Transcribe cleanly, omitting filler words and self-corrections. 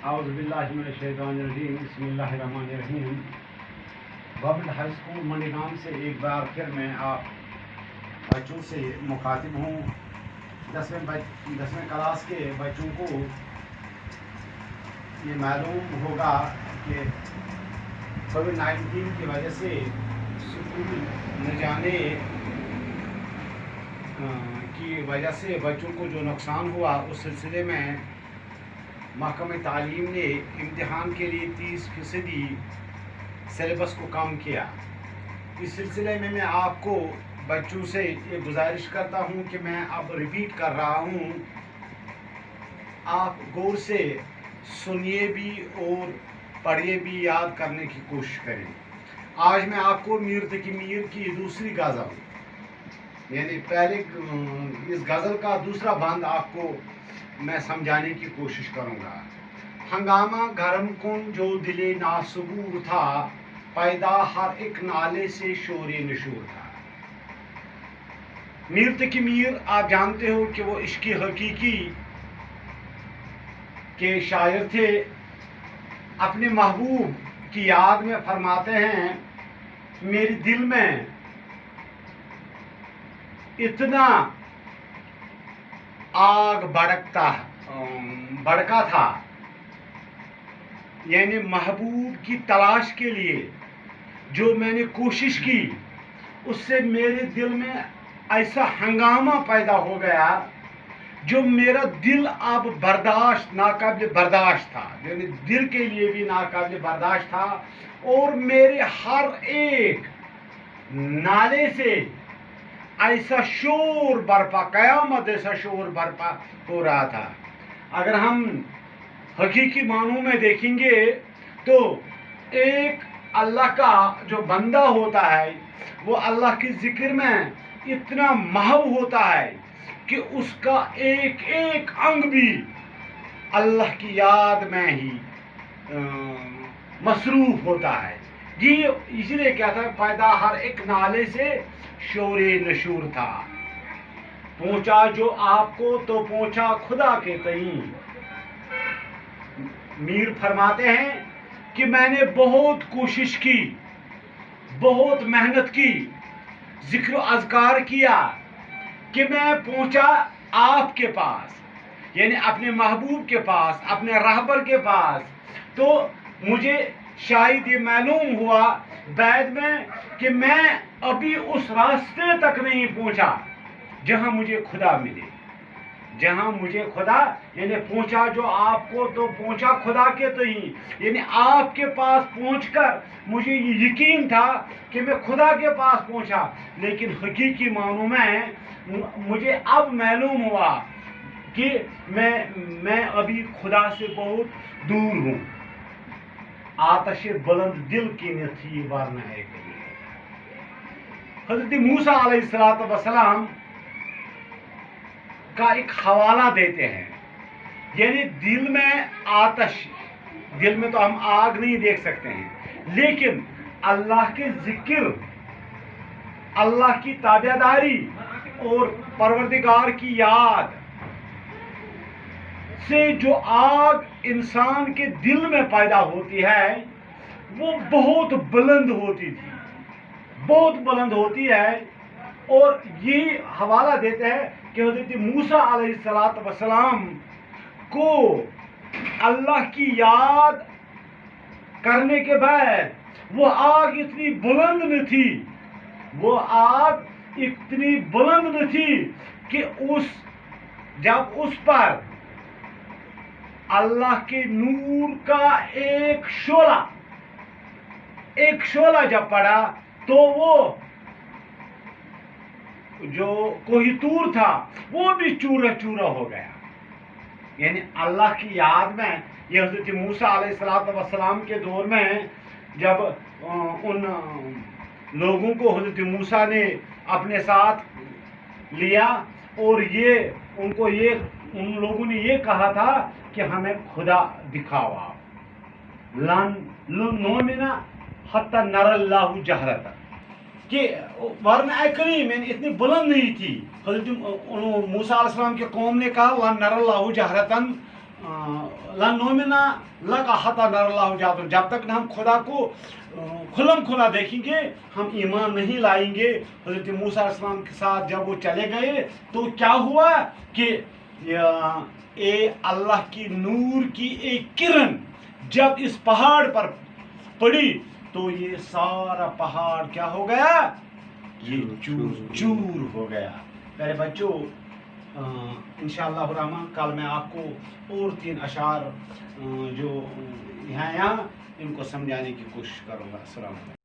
اعوذ باللہ من الشیطان الرجیم بسم اللہ الرحمن الرحیم. گورنمنٹ ہائی اسکول منڈی گام سے ایک بار پھر میں آپ بچوں سے مخاطب ہوں. 10ویں کلاس کے بچوں کو یہ معلوم ہوگا کہ کووڈ-19 کی وجہ سے اسکول نہ جانے کی وجہ سے بچوں کو جو نقصان ہوا، اس سلسلے میں محکمہ تعلیم نے امتحان کے لیے 30% سلیبس کو کم کیا. اس سلسلے میں آپ کو بچوں سے یہ گزارش کرتا ہوں کہ میں اب ریپیٹ کر رہا ہوں، آپ غور سے سنیے بھی اور پڑھیے بھی، یاد کرنے کی کوشش کریں. آج میں آپ کو میر تقی میر کی دوسری غزل، یعنی پہلے اس غزل کا دوسرا بند آپ کو میں سمجھانے کی کوشش کروں گا. ہنگامہ گرم کن جو دل ناصبور تھا، پیدا ہر ایک نالے سے شور نشور تھا. میر تقی میر آپ جانتے ہو کہ وہ عشق حقیقی کے شاعر تھے. اپنے محبوب کی یاد میں فرماتے ہیں، میرے دل میں اتنا آگ بھڑکا تھا، یعنی محبوب کی تلاش کے لیے جو میں نے کوشش کی، اس سے میرے دل میں ایسا ہنگامہ پیدا ہو گیا جو میرا دل اب ناقابل برداشت تھا، یعنی دل کے لیے بھی ناقابل برداشت تھا، اور میرے ہر ایک نالے سے ایسا شور برپا، قیامت ایسا شور برپا ہو رہا تھا. اگر ہم حقیقی معنوں میں دیکھیں گے تو ایک اللہ کا جو بندہ ہوتا ہے وہ اللہ کے ذکر میں اتنا محو ہوتا ہے کہ اس کا ایک ایک انگ بھی اللہ کی یاد میں ہی مصروف ہوتا ہے. یہ اس لیے کیا تھا، پیدا ہر ایک نالے سے شور نشور تھا. پہنچا جو آپ کو تو پہنچا خدا کے تئیں. میر فرماتے ہیں کہ میں نے بہت کوشش کی، بہت محنت کی، ذکر و اذکار کیا کہ میں پہنچا آپ کے پاس، یعنی اپنے محبوب کے پاس، اپنے رہبر کے پاس. تو مجھے شاید یہ معلوم ہوا بعد میں کہ میں ابھی اس راستے تک نہیں پہنچا جہاں مجھے خدا ملے. جہاں مجھے خدا، یعنی پہنچا جو آپ کو تو پہنچا خدا کے تئیں، یعنی آپ کے پاس پہنچ کر مجھے یہ یقین تھا کہ میں خدا کے پاس پہنچا. لیکن حقیقی معنوں میں مجھے اب معلوم ہوا کہ میں ابھی خدا سے بہت دور ہوں. آتش بلند دل کی نتھی ورنہ ہے کبھی. حضرت موسیٰ علیہ السلام کا ایک حوالہ دیتے ہیں، یعنی دل میں آتش، دل میں تو ہم آگ نہیں دیکھ سکتے ہیں، لیکن اللہ کے ذکر، اللہ کی تابعداری اور پروردگار کی یاد سے جو آگ انسان کے دل میں پیدا ہوتی ہے وہ بہت بلند ہوتی تھی، بہت بلند ہوتی ہے. اور یہ حوالہ دیتے ہیں کہ حضرت موسیٰ علیہ السلام کو اللہ کی یاد کرنے کے بعد وہ آگ اتنی بلند نہ تھی، وہ آگ اتنی بلند نہ تھی کہ جب اس پر اللہ کے نور کا ایک شعلہ جب پڑا تو وہ جو کوہ طور تھا وہ بھی چورا چورا ہو گیا. یعنی اللہ کی یاد میں یہ حضرت موسیٰ علیہ السلام کے دور میں جب ان لوگوں کو حضرت موسیٰ نے اپنے ساتھ لیا اور ان لوگوں نے یہ کہا تھا کہ ہمیں خدا دکھاؤ آپ، لن نؤمن حتی نری اللہ جہرۃ، کہ ورنہ کریم یعنی اتنی بلند نہیں تھی. حضرت موسیٰ علیہ السلام کے قوم نے کہا لن نری اللہ جہرۃ، لن نؤمنا لک حتی نر اللہ جہرا، جب تک ہم خدا کو کھلم کھلا دیکھیں گے ہم ایمان نہیں لائیں گے۔ حضرت موسیٰ علیہ السلام کے ساتھ جب وہ چلے گئے تو کیا ہوا کہ اللہ کی نور کی ایک کرن جب اس پہاڑ پر پڑی تو یہ سارا پہاڑ کیا ہو گیا؟ یہ چور چور ہو گیا۔ میرے بچوں، انشاءاللہ الرحمن کل میں آپ کو اور 3 اشعار جو ہیں یہاں ان کو سمجھانے کی کوشش کروں گا۔ السلام علیکم۔